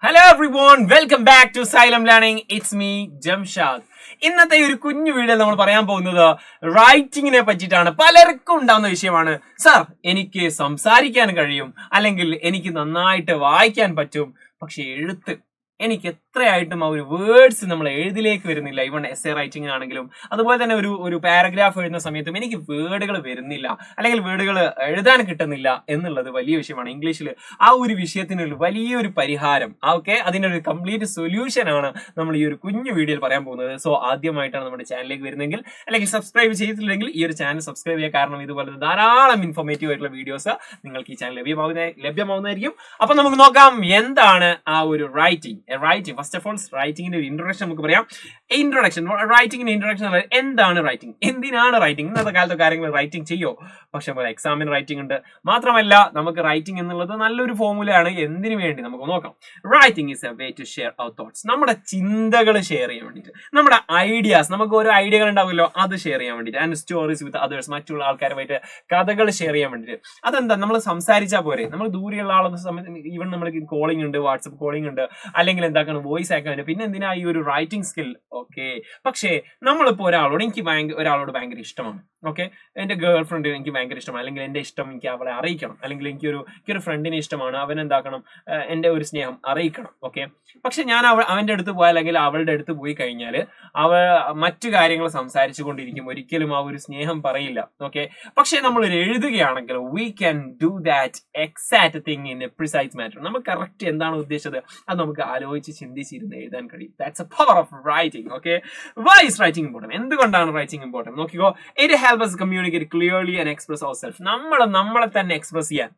Hello everyone, welcome back to Xylem Learning. It's me, Jamshad. ഇന്നത്തെ ഒരു കുഞ്ഞു video നമ്മൾ പറയാൻ പോകുന്നത് റൈറ്റിങ്ങിനെ പറ്റിയിട്ടാണ്. പലർക്കും ഉണ്ടാകുന്ന വിഷയമാണ്. സർ, എനിക്ക് സംസാരിക്കാൻ കഴിയും, അല്ലെങ്കിൽ എനിക്ക് നന്നായിട്ട് വായിക്കാൻ പറ്റും, പക്ഷെ എഴുത്ത് എനിക്ക് എത്രയായിട്ടും ആ ഒരു വേർഡ്സ് നമ്മൾ എഴുതിലേക്ക് വരുന്നില്ല. ഈവൺ എസ്സേ റൈറ്റിംഗ് ആണെങ്കിലും അതുപോലെ തന്നെ ഒരു പാരഗ്രാഫ് എഴുതുന്ന സമയത്തും എനിക്ക് വേർഡുകൾ വരുന്നില്ല, അല്ലെങ്കിൽ വേർഡുകൾ എഴുതാൻ കിട്ടുന്നില്ല എന്നുള്ളത് വലിയ വിഷയമാണ്. ഇംഗ്ലീഷിൽ ആ ഒരു വിഷയത്തിനൊരു വലിയൊരു പരിഹാരം, അതിനൊരു കംപ്ലീറ്റ് സൊല്യൂഷൻ ആണ് നമ്മൾ ഈ ഒരു കുഞ്ഞു വീഡിയോയിൽ പറയാൻ പോകുന്നത്. സോ ആദ്യമായിട്ടാണ് നമ്മുടെ ചാനലിലേക്ക് വരുന്നെങ്കിൽ, അല്ലെങ്കിൽ സബ്സ്ക്രൈബ് ചെയ്തിട്ടില്ലെങ്കിൽ ഈ ഒരു ചാനൽ സബ്സ്ക്രൈബ് ചെയ്യുക. കാരണം ഇതുപോലെ ധാരാളം ഇൻഫോർമേറ്റീവ് ആയിട്ടുള്ള വീഡിയോസ് നിങ്ങൾക്ക് ഈ ചാനൽ ലഭ്യമാവുന്നതായിരിക്കും. അപ്പൊ നമുക്ക് നോക്കാം എന്താണ് ആ ഒരു റൈറ്റിംഗ്. ഫസ്റ്റ് ഓഫ് ഓൾ റൈറ്റിംഗിന്റെ ഒരു ഇൻട്രൊഡക്ഷൻ നമുക്ക് പറയാം. റൈറ്റിംഗിന്റെ ഇൻട്രൊഡക്ഷൻ എന്താണ് റൈറ്റിംഗ്, എന്തിനാണ് റൈറ്റിംഗ്? ഇന്നത്തെ കാലത്തെ കാര്യങ്ങൾ റൈറ്റിംഗ് ചെയ്യോ? പക്ഷെ എക്സാമിന് റൈറ്റിംഗ് ഉണ്ട്. മാത്രമല്ല നമുക്ക് റൈറ്റിംഗ് എന്നുള്ളത് നല്ലൊരു ഫോർമുലയാണ്. എന്തിനു വേണ്ടി നമുക്ക് നോക്കാം. Writing is a way to share our thoughts. നമ്മുടെ ചിന്തകൾ ഷെയർ ചെയ്യാൻ വേണ്ടിയിട്ട്, നമ്മുടെ ഐഡിയാസ്, നമുക്ക് ഓരോ ഐഡിയകൾ ഉണ്ടാവുമല്ലോ, അത് ഷെയർ ചെയ്യാൻ വേണ്ടിയിട്ട്. ആൻഡ് സ്റ്റോറീസ് വിത്ത് അതേഴ്സ്, മറ്റുള്ള ആൾക്കാരുമായിട്ട് കഥകൾ ഷെയർ ചെയ്യാൻ വേണ്ടിയിട്ട്. അതെന്താ, നമ്മൾ സംസാരിച്ചാൽ പോരെ. നമ്മൾ ദൂരെയുള്ള ആളുടെ സമയത്ത് ഈവൻ നമ്മൾ കോളിംഗ് ഉണ്ട്, വാട്സപ്പ് കോളിംഗ് ഉണ്ട്, അല്ലെങ്കിൽ എന്താക്കണം വോയിസ് ആക്കാൻ. പിന്നെ എന്തിനാ ഈ ഒരു റൈറ്റിംഗ് സ്കിൽ? പക്ഷേ നമ്മളിപ്പോ ഒരാളോട് ഭയങ്കര ഇഷ്ടമാണ്. എന്റെ ഗേൾ ഫ്രണ്ട് എനിക്ക് ഭയങ്കര ഇഷ്ടമാണ്, അല്ലെങ്കിൽ എന്റെ ഇഷ്ടം എനിക്ക് അവളെ അറിയിക്കണം, അല്ലെങ്കിൽ എനിക്കൊരു ഫ്രണ്ടിനെ ഇഷ്ടമാണ്, അവൻ എന്താക്കണം, എന്റെ ഒരു സ്നേഹം അറിയിക്കണം. പക്ഷെ ഞാൻ അവന്റെ അടുത്ത് പോയി, അല്ലെങ്കിൽ അവളുടെ അടുത്ത് പോയി കഴിഞ്ഞാൽ മറ്റു കാര്യങ്ങൾ സംസാരിച്ചു കൊണ്ടിരിക്കും, ഒരിക്കലും ആ ഒരു സ്നേഹം പറയില്ല. പക്ഷെ നമ്മൾ എഴുതുകയാണെങ്കിൽ we can do that exact thing in a precise matter. നമ്മൾ കറക്റ്റ് എന്താണ് ഉദ്ദേശിച്ചത് അത് നമുക്ക് ആലോചിച്ച് ചിന്തിച്ചിരുന്ന് എഴുതാൻ കഴിയും. That's a power of writing. Why is writing important? എന്തുകൊണ്ടാണ് റൈറ്റിംഗ് ഇമ്പോർട്ടന്റ്? നോക്കിക്കോ. It helps us communicate clearly and express ourselves. നമ്മളെ തന്നെ എക്സ്പ്രസ് ചെയ്യാൻ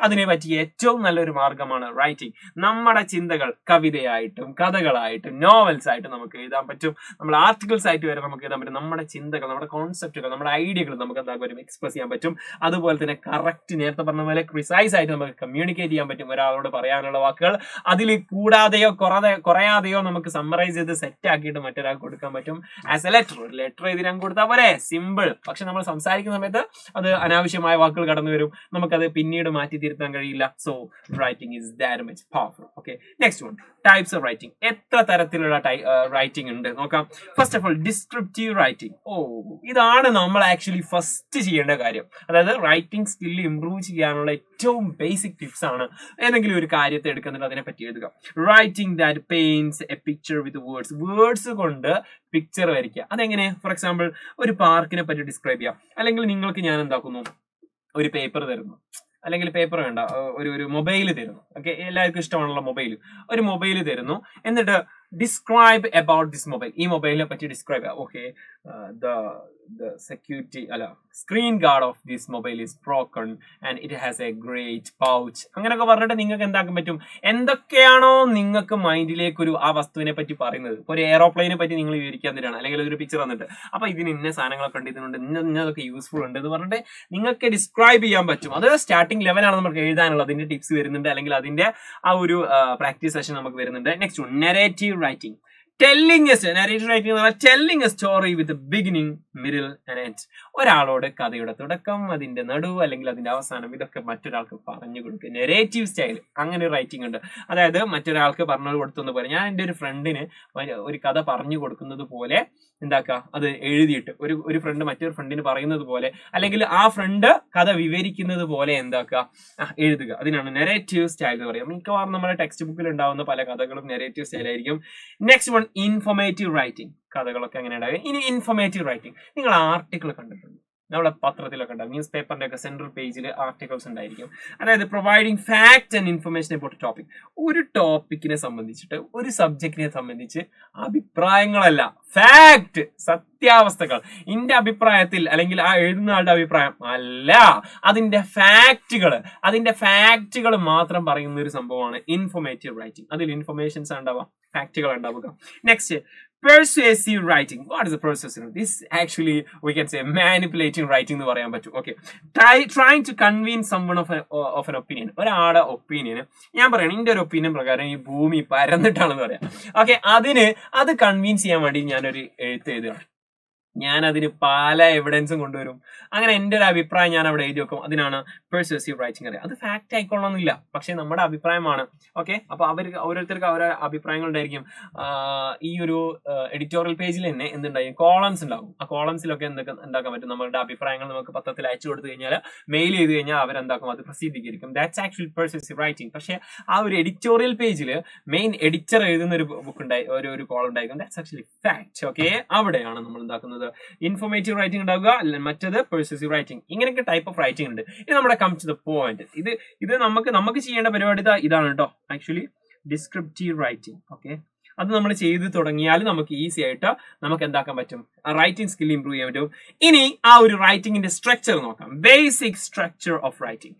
അതിനെ പറ്റിയ ഏറ്റവും നല്ലൊരു മാർഗമാണ് റൈറ്റിംഗ്. നമ്മുടെ ചിന്തകൾ കവിതയായിട്ടും കഥകളായിട്ടും നോവൽസ് ആയിട്ടും നമുക്ക് എഴുതാൻ പറ്റും. നമ്മൾ ആർട്ടിക്കിൾസ് ആയിട്ട് വരെ നമുക്ക് എഴുതാൻ പറ്റും. നമ്മുടെ ചിന്തകൾ, നമ്മുടെ കോൺസെപ്റ്റുകൾ, നമ്മുടെ ഐഡിയകൾ നമുക്ക് എന്താ പറ്റും, എക്സ്പ്രസ് ചെയ്യാൻ പറ്റും. അതുപോലെ തന്നെ കറക്റ്റ്, നേരത്തെ പറഞ്ഞ പോലെ പ്രിസൈസ് ആയിട്ട് നമുക്ക് കമ്മ്യൂണിക്കേറ്റ് ചെയ്യാൻ പറ്റും. ഒരാളോട് പറയാനുള്ള വാക്കുകൾ അതിൽ കൂടാതെയോ കുറയാതെയോ നമുക്ക് സമ്മറൈസ് ചെയ്ത് സെറ്റ് ആക്കിയിട്ട് മറ്റൊരാൾക്ക് കൊടുക്കാൻ പറ്റും. ആസ് എ ലെറ്റർ, ഒരു ലെറ്റർ എഴുതി കൊടുത്താൽ പോലെ സിമ്പിൾ. പക്ഷെ നമ്മൾ സംസാരിക്കുന്ന സമയത്ത് അത് അനാവശ്യമായ വാക്കുകൾ കടന്നു വരും, നമുക്കത് പിന്നീട് മാറ്റി തിരുത്താൻ കഴിയില്ല. So writing is that much powerful. Next one, types of writing. എത്ര തരത്തിലുള്ള റൈറ്റിംഗ് ഉണ്ട് നോക്കാം. First of all descriptive writing. ഇതാണ് നമ്മൾ ആക്ച്വലി ഫസ്റ്റ് ചെയ്യേണ്ട കാര്യം. അതായത് റൈറ്റിംഗ് സ്കില്ല് ഇംപ്രൂവ് ചെയ്യാനുള്ള ഏറ്റവും ബേസിക് ടിപ്സ് ആണ്. ഏതെങ്കിലും ഒരു കാര്യത്തെ എടുക്കുന്നുണ്ട്, അതിനെ പറ്റി എഴുതുക. Writing that paints A picture with words കൊണ്ട് പിക്ചർ വരയ്ക്കുക. അതെങ്ങനെ? ഫോർ എക്സാമ്പിൾ, ഒരു പാർക്കിനെ പറ്റി ഡിസ്ക്രൈബ് ചെയ്യാം. അല്ലെങ്കിൽ നിങ്ങൾക്ക് ഞാൻ എന്താക്കുന്നു, ഒരു പേപ്പർ തരുന്നു, അല്ലെങ്കിൽ പേപ്പർ വേണ്ട, ഒരു മൊബൈൽ തരുന്നു. എല്ലാവർക്കും ഇഷ്ടമാണല്ലോ മൊബൈൽ. ഒരു മൊബൈൽ തരുന്നു, എന്നിട്ട് ഡിസ്ക്രൈബ് അബൌട്ട് ദിസ് മൊബൈൽ. ഈ മൊബൈലിനെ പറ്റി ഡിസ്ക്രൈബ് ചെയ്യാം. the security screen guard of this mobile is broken and it has a great pouch. അങ്ങനെയൊക്കെ പറഞ്ഞിട്ട് നിങ്ങൾക്ക് എന്താക്കാൻ പറ്റും, എന്തൊക്കെയാണോ നിങ്ങൾക്ക് മൈൻഡിലേക്ക് ആ വസ്തുവിനെ പറ്റി പറയുന്നത്. ഒരു എയറോപ്ലെയിനെ പറ്റി നിങ്ങൾ വിവരിക്കാൻ തരാണ്, അല്ലെങ്കിൽ ഒരു പിക്ചർ തന്നിട്ട്, അപ്പൊ ഇതിന് ഇന്ന സാധനങ്ങളൊക്കെ ഉണ്ട്, ഇതിനുണ്ട്, ഇന്നതൊക്കെ യൂസ്ഫുൾ ഉണ്ട് എന്ന് പറഞ്ഞിട്ട് നിങ്ങൾക്ക് ഡിസ്ക്രൈബ് ചെയ്യാൻ പറ്റും. അത് സ്റ്റാർട്ടിംഗ് ലെവലാണ് നമുക്ക് എഴുതാനുള്ളത്. അതിന്റെ ടിപ്സ് വരുന്നുണ്ട്, അല്ലെങ്കിൽ അതിന്റെ ആ ഒരു പ്രാക്ടീസ് സെഷൻ നമുക്ക് വരുന്നുണ്ട്. Next, narrative writing. narrative writing എന്ന് പറഞ്ഞാൽ telling a story with a beginning, middle and end. ഒരാളോട് കഥയുടെ തുടക്കം, അതിന്റെ നടുവ്, അല്ലെങ്കിൽ അതിന്റെ അവസാനം, ഇതൊക്കെ മറ്റൊരാൾക്ക് പറഞ്ഞു കൊടുക്കുക. നെറേറ്റീവ് സ്റ്റൈൽ, അങ്ങനെ റൈറ്റിംഗ് ഉണ്ട്. അതായത് മറ്റൊരാൾക്ക് പറഞ്ഞു കൊടുത്തുന്ന പോലെ, ഞാൻ എൻ്റെ ഒരു ഫ്രണ്ടിന് ഒരു കഥ പറഞ്ഞു കൊടുക്കുന്നത് പോലെ എന്താക്കുക, അത് എഴുതിയിട്ട് ഒരു ഫ്രണ്ട് മറ്റൊരു ഫ്രണ്ടിന് പറയുന്നത് പോലെ, അല്ലെങ്കിൽ ആ ഫ്രണ്ട് കഥ വിവരിക്കുന്നത് പോലെ എന്താക്കുക, എഴുതുക. അതിനാണ് നെറേറ്റീവ് സ്റ്റൈൽ എന്ന് പറയുക. മിക്കവാറും നമ്മുടെ ടെക്സ്റ്റ് ബുക്കിൽ ഉണ്ടാവുന്ന പല കഥകളും നെറേറ്റീവ് സ്റ്റൈൽ ആയിരിക്കും. Next one, informative writing. കഥകളൊക്കെ അങ്ങനെ ഉണ്ടാകുക. ഇനി ഇൻഫോർമേറ്റീവ് റൈറ്റിംഗ്, നിങ്ങൾ ആർട്ടിക്കിൾ കണ്ടിട്ടുണ്ട്, നമ്മുടെ പത്രത്തിലൊക്കെ ഉണ്ടാകും, ന്യൂസ് പേപ്പറിന്റെ ഒക്കെ സെൻട്രൽ പേജിൽ ആർട്ടിക്കിൾസ് ഉണ്ടായിരിക്കും. അതായത് providing fact and information about topic. ഒരു ടോപ്പിക്കിനെ സംബന്ധിച്ചിട്ട്, ഒരു സബ്ജക്റ്റിനെ സംബന്ധിച്ച് അഭിപ്രായങ്ങളല്ല, ഫാക്ട്, സത്യാവസ്ഥകൾ. എന്റെ അഭിപ്രായത്തിൽ, അല്ലെങ്കിൽ ആ എഴുതുന്ന ആളുടെ അഭിപ്രായം അല്ല, അതിന്റെ ഫാക്റ്റുകൾ മാത്രം പറയുന്ന ഒരു സംഭവമാണ് ഇൻഫോർമേറ്റീവ് റൈറ്റിംഗ്. അതിൽ ഇൻഫർമേഷൻസ് ഉണ്ടാവുക, ഫാക്റ്റുകൾ ഉണ്ടാവുക. Next, persuasive writing. What is a persuasive? This actually we can say manipulating writing എന്ന് പറയാൻ പറ്റും. Trying to convince someone of an opinion. ഒരാളുടെ ഒപ്പീനിയൻ, ഞാൻ പറയണം എന്റെ ഒരു ഒപ്പീനിയൻ പ്രകാരം ഈ ഭൂമി പരന്നിട്ടാണെന്ന് പറയാം. അത് കൺവിൻസ് ചെയ്യാൻ വേണ്ടി ഞാനൊരു എഴുത്ത് എഴുതുകയാണ്. ഞാൻ അതിന് പല എവിഡൻസും കൊണ്ടുവരും. അങ്ങനെ എൻ്റെ ഒരു അഭിപ്രായം ഞാൻ അവിടെ എഴുതി വെക്കും. അതിനാണ് പെർസ്യൂസീവ് റൈറ്റിംഗ് അറിയാം. അത് ഫാക്റ്റ് ആയിക്കൊള്ളണമെന്നില്ല, പക്ഷെ നമ്മുടെ അഭിപ്രായമാണ്. ഓക്കെ, അപ്പൊ ഓരോരുത്തർക്ക് അവരുടെ അഭിപ്രായങ്ങൾ ഉണ്ടായിരിക്കും. ഈ ഒരു എഡിറ്റോറിയൽ പേജിൽ തന്നെ എന്തുണ്ടായിരിക്കും, കോളംസ് ഉണ്ടാകും. ആ കോളംസിലൊക്കെ എന്തൊക്കെ ഉണ്ടാക്കാൻ പറ്റും, നമ്മളുടെ അഭിപ്രായങ്ങൾ നമുക്ക് പത്രത്തിൽ അയച്ചു കൊടുത്തു കഴിഞ്ഞാൽ, മെയിൽ ചെയ്ത് കഴിഞ്ഞാൽ അവരെന്താക്കും, അത് പ്രസിദ്ധീകരിക്കും. That's actually persuasive writing. പക്ഷെ ആ ഒരു എഡിറ്റോറിയൽ പേജിൽ മെയിൻ എഡിറ്റർ എഴുതുന്ന ഒരു ബുക്ക് ഉണ്ടായി, ഒരു കോളം ഉണ്ടായിരിക്കും. That's actually fact. ഓക്കെ, അവിടെയാണ് നമ്മൾ എന്താക്കുന്നത്, ഇൻഫോർമേറ്റീവ് റൈറ്റിംഗ് ഉണ്ടാവുക, മറ്റത് പെർസ്യൂസീവ് റൈറ്റിംഗ്. ഇങ്ങനെയൊക്കെ ടൈപ്പ് ഓഫ് റൈറ്റിംഗ് ഉണ്ട്. ഇത് നമ്മുടെ കം ടു ദ പോയിന്റ്. ഇത് നമുക്ക് ചെയ്യേണ്ട പരിപാടി ഇതാണ് കേട്ടോ, ആക്ച്വലി ഡിസ്ക്രിപ്റ്റീവ് റൈറ്റിംഗ്. ഓക്കെ, അത് നമ്മൾ ചെയ്ത് തുടങ്ങിയാൽ നമുക്ക് ഈസി ആയിട്ട് നമുക്ക് എന്താക്കാൻ പറ്റും, റൈറ്റിംഗ് സ്കിൽ ഇംപ്രൂവ് ചെയ്യാൻ പറ്റും. ഇനി ആ ഒരു റൈറ്റിംഗിന്റെ സ്ട്രക്ചർ നോക്കാം. Basic structure of writing.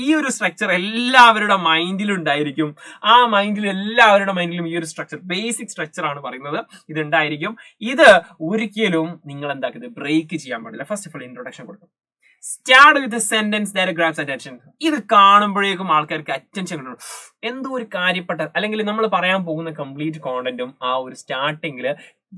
ഈ ഒരു സ്ട്രക്ചർ എല്ലാവരുടെ മൈൻഡിലും ഉണ്ടായിരിക്കും. ആ മൈൻഡിലും എല്ലാവരുടെ മൈൻഡിലും ഈ ഒരു സ്ട്രക്ചർ, ബേസിക് സ്ട്രക്ചർ ആണ് പറയുന്നത്, ഇത് ഉണ്ടായിരിക്കും. ഇത് ഒരിക്കലും നിങ്ങൾ എന്താക്കുന്നത്, ബ്രേക്ക് ചെയ്യാൻ പാടില്ല. ഫസ്റ്റ് ഓഫ് ഓൾ ഇൻട്രൊഡക്ഷൻ കൊടുക്കും. Start with sentence that grabs attention. ഇത് കാണുമ്പോഴേക്കും ആൾക്കാർക്ക് അറ്റൻഷൻ കിട്ടണം. എന്തോ ഒരു കാര്യപ്പെട്ട, അല്ലെങ്കിൽ നമ്മൾ പറയാൻ പോകുന്ന കംപ്ലീറ്റ് കോണ്ടന്റും ആ ഒരു സ്റ്റാർട്ടിങ്ങിൽ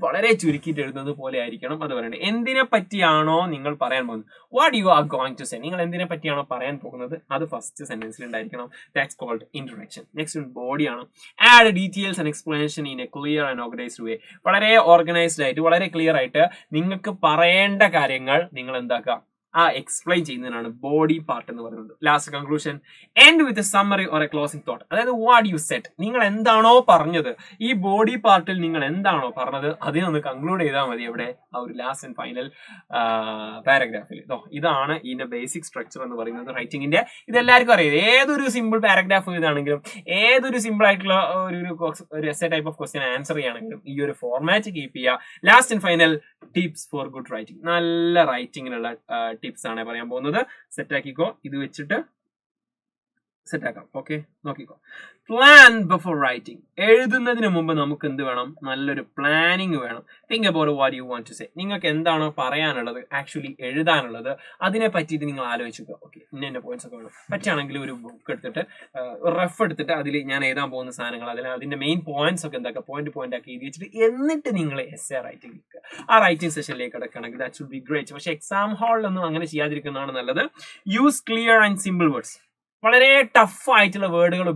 വളരെ ചുരുക്കിയിട്ട് എഴുതുന്നത് പോലെ ആയിരിക്കണം. അത് പറയണ്ടേ, എന്തിനെ പറ്റിയാണോ നിങ്ങൾ പറയാൻ പോകുന്നത്, what you are going to say, നിങ്ങൾ എന്തിനെ പറ്റിയാണോ പറയാൻ പോകുന്നത്, അത് ഫസ്റ്റ് സെന്റൻസിൽ ഉണ്ടായിരിക്കണം. That's called introduction. നെക്സ്റ്റ് ബോഡിയാണ്. Add details and explanation in a clear and organised way. വളരെ ഓർഗനൈസ്ഡ് ആയിട്ട്, വളരെ ക്ലിയർ ആയിട്ട് നിങ്ങൾക്ക് പറയേണ്ട കാര്യങ്ങൾ നിങ്ങൾ എന്താക്കുക, എക്സ്പ്ലെയിൻ ചെയ്യുന്നതിനാണ് ബോഡി പാർട്ട് എന്ന് പറയുന്നത്. Last conclusion, end with a summary or A closing thought. അതായത് വാട്ട് യു സെഡ്, നിങ്ങൾ എന്താണോ പറഞ്ഞത്, ഈ ബോഡി പാർട്ടിൽ നിങ്ങൾ എന്താണോ പറഞ്ഞത് അതിനൊന്ന് കൺക്ലൂഡ് ചെയ്താൽ മതി. എവിടെ, ആ ഒരു ലാസ്റ്റ് ആൻഡ് ഫൈനൽ പാരഗ്രാഫിൽ. ഇതാണ് ഇതിന്റെ ബേസിക് സ്ട്രക്ചർ എന്ന് പറയുന്നത് റൈറ്റിംഗിന്റെ. ഇതെല്ലാവർക്കും അറിയാം. ഏതൊരു സിമ്പിൾ പാരഗ്രാഫ് എഴുതാണെങ്കിലും, ഏതൊരു സിമ്പിൾ ആയിട്ടുള്ള ഒരു essay type of question answer ചെയ്യുകയാണെങ്കിലും ഈ ഒരു ഫോർമാറ്റ് കീപ്പ് ചെയ്യുക. Last and final tips four good writing. നല്ല റൈറ്റിംഗിനുള്ള ടിപ്സ് ആണ് പറയാൻ പോകുന്നത്. സെറ്റ് ആക്കിക്കോ, ഇത് വെച്ചിട്ട് സെറ്റ് ആക്കാം. ഓക്കെ, നോക്കിക്കോ. Plan before writing. എഴുതുന്നതിന് മുമ്പ് നമുക്ക് എന്ത് വേണം, നല്ലൊരു പ്ലാനിങ് വേണം. Think about what you want to say. നിങ്ങൾക്ക് എന്താണോ പറയാനുള്ളത്, ആക്ച്വലി എഴുതാനുള്ളത്, അതിനെ പറ്റിയിട്ട് നിങ്ങൾ ആലോചിക്കുക. ഓക്കെ, ഇന്ന പോയിന്റ്സ് ഒക്കെ വേണം. പറ്റുകയാണെങ്കിൽ ഒരു ബുക്ക് എടുത്തിട്ട്, റഫ് എടുത്തിട്ട് അതിൽ ഞാൻ എഴുതാൻ പോകുന്ന സാധനങ്ങൾ, അതിന്റെ മെയിൻ പോയിന്റ്സ് ഒക്കെ എന്താക്കുക, പോയിന്റ് ആക്കി എഴുതി വെച്ചിട്ട് എന്നിട്ട് നിങ്ങൾ എസ്സേ റൈറ്റിംഗ് എടുക്കുക. ആ റൈറ്റിംഗ് സെഷനിലേക്ക് കിടക്കുകയാണെങ്കിൽ ദാറ്റ് ഷുഡ് ബി ഗ്രേറ്റ്. പക്ഷേ എക്സാം ഹാളിലൊന്നും അങ്ങനെ ചെയ്യാതിരിക്കുന്നതാണ് നല്ലത്. Use clear and simple words. വളരെ ടഫ് ആയിട്ടുള്ള വേർഡുകൾ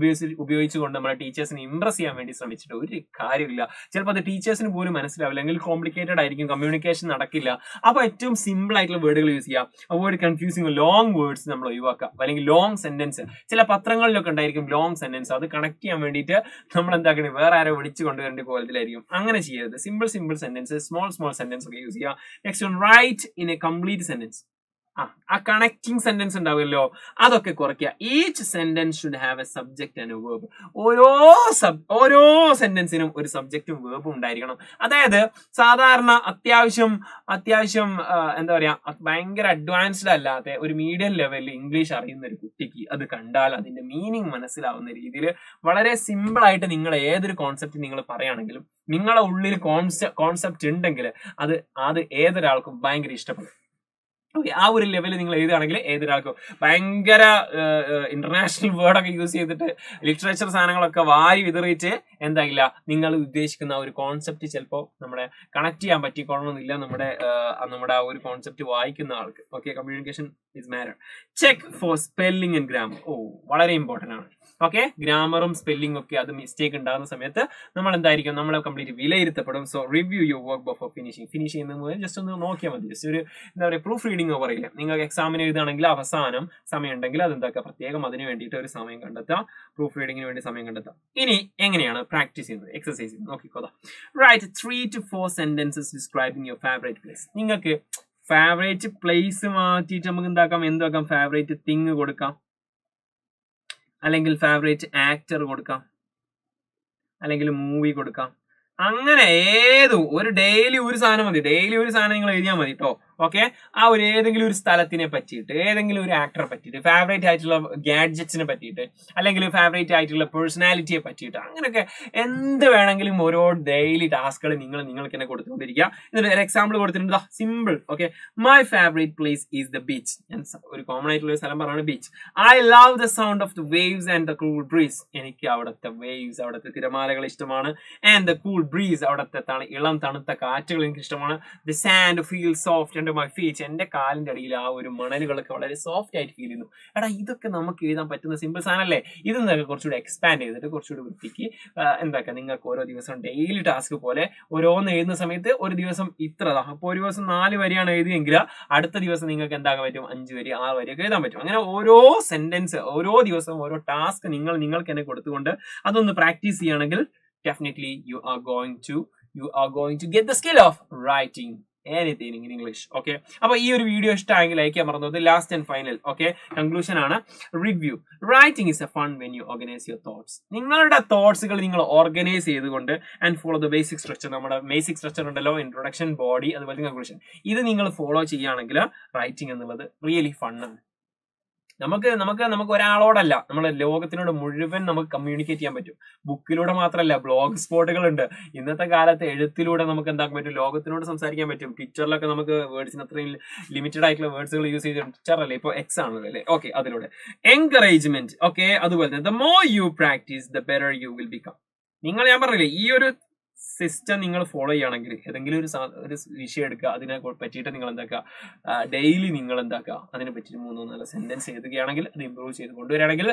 ഉപയോഗിച്ചുകൊണ്ട് നമ്മുടെ ടീച്ചേഴ്സിനെ ഇംപ്രസ് ചെയ്യാൻ വേണ്ടി ശ്രമിച്ചിട്ട് ഒരു കാര്യമില്ല. ചിലപ്പോൾ അത് ടീച്ചേഴ്സിന് പോലും മനസ്സിലാവില്ല, അല്ലെങ്കിൽ കോംപ്ലിക്കേറ്റഡ് ആയിരിക്കും, കമ്മ്യൂണിക്കേഷൻ നടക്കില്ല. അപ്പോൾ ഏറ്റവും സിമ്പിൾ ആയിട്ടുള്ള വേർഡുകൾ യൂസ് ചെയ്യുക. അവോയ്ഡ് കൺഫ്യൂസിങ് ലോങ് വേർഡ്സ് നമ്മൾ ഒഴിവാക്കുക. അല്ലെങ്കിൽ ലോങ് സെന്റൻസ്, ചില പത്രങ്ങളിലൊക്കെ ഉണ്ടായിരിക്കും ലോങ് സെന്റൻസ്, അത് കണക്ട് ചെയ്യാൻ വേണ്ടിയിട്ട് നമ്മൾ എന്താക്കണം, വേറെ ആരോ വിളിച്ചു കൊണ്ടുവരേണ്ട കോലത്തിലായിരിക്കും. അങ്ങനെ ചെയ്യരുത്. സിമ്പിൾ സെന്റൻസ്, സ്മോൾ സെന്റൻസ് ഒക്കെ യൂസ് ചെയ്യുക. Next one, write in a complete sentence. ആ കണക്റ്റിംഗ് സെന്റൻസ് ഉണ്ടാവുമല്ലോ, അതൊക്കെ കുറയ്ക്കുക. Each sentence should have a subject and a verb. ഓരോ സെന്റൻസിനും ഒരു സബ്ജക്റ്റും വേർബും ഉണ്ടായിരിക്കണം. അതായത് സാധാരണ അത്യാവശ്യം എന്താ പറയാ, ഭയങ്കര അഡ്വാൻസ്ഡ് അല്ലാത്ത ഒരു മീഡിയം ലെവലിൽ ഇംഗ്ലീഷ് അറിയുന്ന ഒരു കുട്ടിക്ക് അത് കണ്ടാൽ അതിന്റെ മീനിങ് മനസ്സിലാവുന്ന രീതിയിൽ വളരെ സിമ്പിൾ ആയിട്ട് നിങ്ങൾ ഏതൊരു കോൺസെപ്റ്റ് നിങ്ങൾ പറയുകയാണെങ്കിലും, നിങ്ങളുടെ ഉള്ളിൽ കോൺസെപ്റ്റ് ഉണ്ടെങ്കിൽ അത് ഏതൊരാൾക്കും ഭയങ്കര ഇഷ്ടപ്പെടും. ഓക്കെ, ആ ഒരു ലെവലിൽ നിങ്ങൾ എഴുതുകയാണെങ്കിൽ ഏതൊരാൾക്കും ഭയങ്കര ഇന്റർനാഷണൽ വേർഡൊക്കെ യൂസ് ചെയ്തിട്ട് ലിറ്ററേച്ചർ സാധനങ്ങളൊക്കെ വാരി വിതറിയിട്ട് എന്താകില്ല, നിങ്ങൾ ഉദ്ദേശിക്കുന്ന ആ ഒരു കോൺസെപ്റ്റ് ചിലപ്പോൾ നമ്മളെ കണക്ട് ചെയ്യാൻ പറ്റിക്കൊള്ളണമെന്നില്ല നമ്മുടെ ആ ഒരു കോൺസെപ്റ്റ് വായിക്കുന്ന ആൾക്ക്. Okay, communication is matter. Check for spelling and grammar. വളരെ ഇമ്പോർട്ടൻ്റ് ആണ്. ഓക്കെ, ഗ്രാമറും സ്പെല്ലിംഗ് ഒക്കെ അത് മിസ്റ്റേക്ക് ഉണ്ടാകുന്ന സമയത്ത് നമ്മൾ എന്തായിരിക്കും, നമ്മളെ കംപ്ലീറ്റ് വിലയിരുത്തപ്പെടും. So review your work before finish ചെയ്യുന്നത് ജസ്റ്റ് ഒന്ന് നോക്കിയാൽ മതി. ജസ്റ്റ് ഒരു എന്താ പറയുക, പ്രൂഫ് റീഡിംഗ് പറയില്ല. നിങ്ങൾക്ക് എക്സാമിന് എഴുതുകയാണെങ്കിൽ അവസാനം സമയം ഉണ്ടെങ്കിൽ അതെന്താക്കുക, പ്രത്യേകം അതിന് വേണ്ടിയിട്ട് ഒരു സമയം കണ്ടെത്താം, പ്രൂഫ് റീഡിങ്ങിന് വേണ്ടി സമയം കണ്ടെത്താം. ഇനി എങ്ങനെയാണ് പ്രാക്ടീസ് ചെയ്യുന്നത്, എക്സസൈസ് ചെയ്യുന്നത് നോക്കിക്കോ. Write 3 to 4 sentences describing your favourite place. നിങ്ങൾക്ക് ഫേവറേറ്റ് പ്ലേസ് മാറ്റിയിട്ട് നമുക്ക് എന്താക്കാം, ഫേവറേറ്റ് തിങ് കൊടുക്കാം, അല്ലെങ്കിൽ ഫേവറേറ്റ് ആക്ടർ കൊടുക്കാം, അല്ലെങ്കിൽ മൂവി കൊടുക്കാം. അങ്ങനെ ഒരു ഡെയിലി ഒരു സാധനം മതി. ഡെയിലി ഒരു സാധനം നിങ്ങൾ എഴുതിയാൽ മതി കേട്ടോ. ഓക്കെ, ആ ഒരു ഏതെങ്കിലും ഒരു സ്ഥലത്തിനെ പറ്റിയിട്ട്, ഏതെങ്കിലും ഒരു ആക്ടറെ പറ്റിയിട്ട്, ഫേവറേറ്റ് ആയിട്ടുള്ള ഗാഡ്ജറ്റ്സിനെ പറ്റിയിട്ട്, അല്ലെങ്കിൽ ഫേവറേറ്റ് ആയിട്ടുള്ള പേഴ്സണാലിറ്റിയെ പറ്റിയിട്ട്, അങ്ങനെയൊക്കെ എന്ത് വേണമെങ്കിലും ഓരോ ഡെയിലി ടാസ്കുകൾ നിങ്ങൾക്ക് തന്നെ കൊടുത്തുകൊണ്ടിരിക്കുക. എന്നിട്ട് ഒരു എക്സാമ്പിൾ കൊടുത്തിട്ടുണ്ട്, simple. Okay, my favourite place is the beach. ഞാൻ ഒരു കോമൺ ആയിട്ടുള്ള ഒരു സ്ഥലം പറയുന്നത് beach. I love the sound of the waves and the cool breeze. എനിക്ക് അവിടുത്തെ വേവ്സ്, അവിടുത്തെ തിരമാലകൾ ഇഷ്ടമാണ്. ആൻഡ് ദ കൂൾ ബ്രീസ്, അവിടുത്തെ ഇളം തണുത്ത കാറ്റുകൾ എനിക്ക് ഇഷ്ടമാണ്. The sand feel soft and my feet, എന്റെ കാലിന്റെ അടിയിൽ ആ ഒരു മണലുകളൊക്കെ വളരെ സോഫ്റ്റ് ആയിട്ട് ഫീൽ ചെയ്യുന്നു. എടാ, ഇതൊക്കെ നമുക്ക് എഴുതാൻ പറ്റുന്ന സിമ്പിൾ സാധനല്ലേ? ഇതൊക്കെ കുറച്ചുകൂടി എക്സ്പാൻഡ് ചെയ്തിട്ട് കുറച്ചുകൂടി വൃത്തിക്ക് എന്താക്കുക, നിങ്ങൾക്ക് ഓരോ ദിവസം ഡെയിലി ടാസ്ക് പോലെ ഓരോന്ന് എഴുതുന്ന സമയത്ത് ഒരു ദിവസം ഇത്രതാ, അപ്പോൾ ഒരു ദിവസം 4 വരിയാണ് എഴുതിയെങ്കിൽ അടുത്ത ദിവസം നിങ്ങൾക്ക് എന്താക്കാൻ പറ്റും, 5 വരി 6 വരിയൊക്കെ എഴുതാൻ പറ്റും. അങ്ങനെ ഓരോ സെന്റൻസ്, ഓരോ ദിവസവും ഓരോ ടാസ്ക് നിങ്ങൾക്ക് തന്നെ കൊടുത്തുകൊണ്ട് അതൊന്ന് പ്രാക്ടീസ് ചെയ്യുകയാണെങ്കിൽ definitely you are going to get the skill of writing anything in English. Okay, അപ്പോൾ ഈ ഒരു വീഡിയോ ഇഷ്ടമായെങ്കിൽ ലൈക്ക് ചെയ്യാൻ മറന്നത്. ലാസ്റ്റ് ആൻഡ് ഫൈനൽ കൺക്ലൂഷൻ ആണ്. Review. Writing is A fun when you organise your thoughts. നിങ്ങളുടെ തോട്ട്സുകൾ നിങ്ങൾ organise ചെയ്തുകൊണ്ട് and follow the basic structure. നമ്മുടെ ബേസിക് സ്ട്രക്ചർ ഉണ്ടല്ലോ, ഇൻട്രൊഡക്ഷൻ, ബോഡി, അതുപോലെ കൺക്ലൂഷൻ. ഇത് നിങ്ങൾ ഫോളോ ചെയ്യുകയാണെങ്കിൽ റൈറ്റിംഗ് എന്നുള്ളത് റിയലി ഫണ്ണാണ്. നമുക്ക് ഒരാളോടല്ല, നമ്മുടെ ലോകത്തിനോട് മുഴുവൻ നമുക്ക് കമ്മ്യൂണിക്കേറ്റ് ചെയ്യാൻ പറ്റും. ബുക്കിലൂടെ മാത്രമല്ല, ബ്ലോഗ് സ്പോട്ടുകൾ ഉണ്ട്. ഇന്നത്തെ കാലത്ത് എഴുത്തിലൂടെ നമുക്ക് എന്താക്കാൻ പറ്റും, ലോകത്തിനോട് സംസാരിക്കാൻ പറ്റും. പിക്ചറിലൊക്കെ നമുക്ക് വേർഡ്സിന് അത്രയും ലിമിറ്റഡ് ആയിട്ടുള്ള വേർഡ്സുകൾ യൂസ് ചെയ്ത്, പിക്ചറല്ലേ ഇപ്പോൾ എക്സ് ആണല്ലോ അല്ലേ. ഓക്കെ, അതിലൂടെ എൻകറേജ്മെന്റ്. ഓക്കെ, അതുപോലെ തന്നെ the more you practise the better you will become. ഞാൻ പറഞ്ഞില്ലേ, ഈ ഒരു സിസ്റ്റം നിങ്ങൾ ഫോളോ ചെയ്യുകയാണെങ്കിൽ ഏതെങ്കിലും ഒരു വിഷയം എടുക്കുക, അതിനെ പറ്റിയിട്ട് നിങ്ങൾ എന്താക്കുക, ഡെയിലി നിങ്ങൾ എന്താക്കുക, അതിനെ പറ്റിയിട്ട് 3-4 സെന്റൻസ് എഴുതുകയാണെങ്കിൽ, അത് ഇംപ്രൂവ് ചെയ്ത് കൊണ്ടുവരികയാണെങ്കിൽ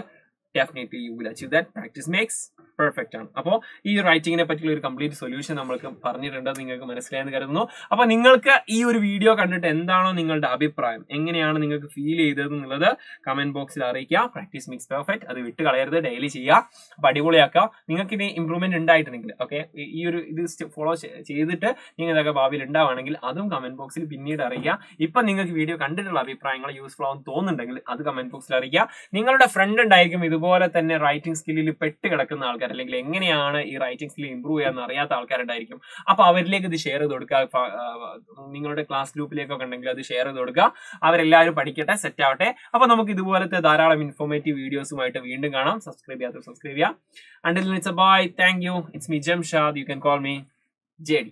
definitely you will achieve that. Practice makes perfect ആണ്. അപ്പോൾ ഈ റൈറ്റിങ്ങിനെ പറ്റിയുള്ള ഒരു കംപ്ലീറ്റ് സൊല്യൂഷൻ നമ്മൾക്ക് പറഞ്ഞിട്ടുണ്ട്, നിങ്ങൾക്ക് മനസ്സിലായെന്ന് കരുതുന്നു. അപ്പോൾ നിങ്ങൾക്ക് ഈ ഒരു വീഡിയോ കണ്ടിട്ട് എന്താണോ നിങ്ങളുടെ അഭിപ്രായം, എങ്ങനെയാണ് നിങ്ങൾക്ക് ഫീൽ ചെയ്തത് എന്നുള്ളത് കമന്റ് ബോക്സിൽ അറിയിക്കുക. പ്രാക്ടീസ് മേക്സ് പെർഫെക്റ്റ്, അത് വിട്ട് കളയരുത്, ഡെയിലി ചെയ്യുക. അപ്പോൾ അടിപൊളിയാക്കുക. നിങ്ങൾക്ക് ഇനി ഇംപ്രൂവ്മെന്റ് ഉണ്ടായിട്ടുണ്ടെങ്കിൽ, ഓക്കെ, ഈ ഒരു ഇത് ഫോളോ ചെയ്തിട്ട് നിങ്ങൾ ഇതൊക്കെ ഭാവിയിൽ ഉണ്ടാവുകയാണെങ്കിൽ അതും കമന്റ് ബോക്സിൽ പിന്നീട് അറിയിക്കുക. ഇപ്പം നിങ്ങൾക്ക് വീഡിയോ കണ്ടിട്ടുള്ള അഭിപ്രായങ്ങൾ യൂസ്ഫുൾ ആവും തോന്നുന്നുണ്ടെങ്കിൽ അത് കമന്റ് ബോക്സിൽ അറിയിക്കുക. നിങ്ങളുടെ ഫ്രണ്ട് ഉണ്ടായിരിക്കും ഇതുപോലെ തന്നെ റൈറ്റിംഗ് സ്കില്ലിൽ പെട്ട് കിടക്കുന്ന ആൾക്കാർ, അല്ലെങ്കിൽ എങ്ങനെയാണ് ഈ റൈറ്റിംഗ് സ്കിൽ ഇംപ്രൂവ് ചെയ്യാൻ അറിയാത്ത ആൾക്കാരുണ്ടായിരിക്കും. അപ്പൊ അവരിലേക്ക് ഇത് ഷെയർ ചെയ്ത് കൊടുക്കുക. നിങ്ങളുടെ ക്ലാസ് ഗ്രൂപ്പിലേക്കൊക്കെ ഉണ്ടെങ്കിൽ അത് ഷെയർ ചെയ്ത് കൊടുക്കുക. അവരെല്ലാവരും പഠിക്കട്ടെ, സെറ്റ് ആവട്ടെ. അപ്പൊ നമുക്ക് ഇതുപോലത്തെ ധാരാളം ഇൻഫോർമേറ്റീവ് വീഡിയോസുമായിട്ട് വീണ്ടും കാണാം. സബ്സ്ക്രൈബ് ചെയ്യാത്ത സബ്സ്ക്രൈബ് ചെയ്യാം. Until it's a bye. Thank you. It's me, Jamshad. You can call me JD.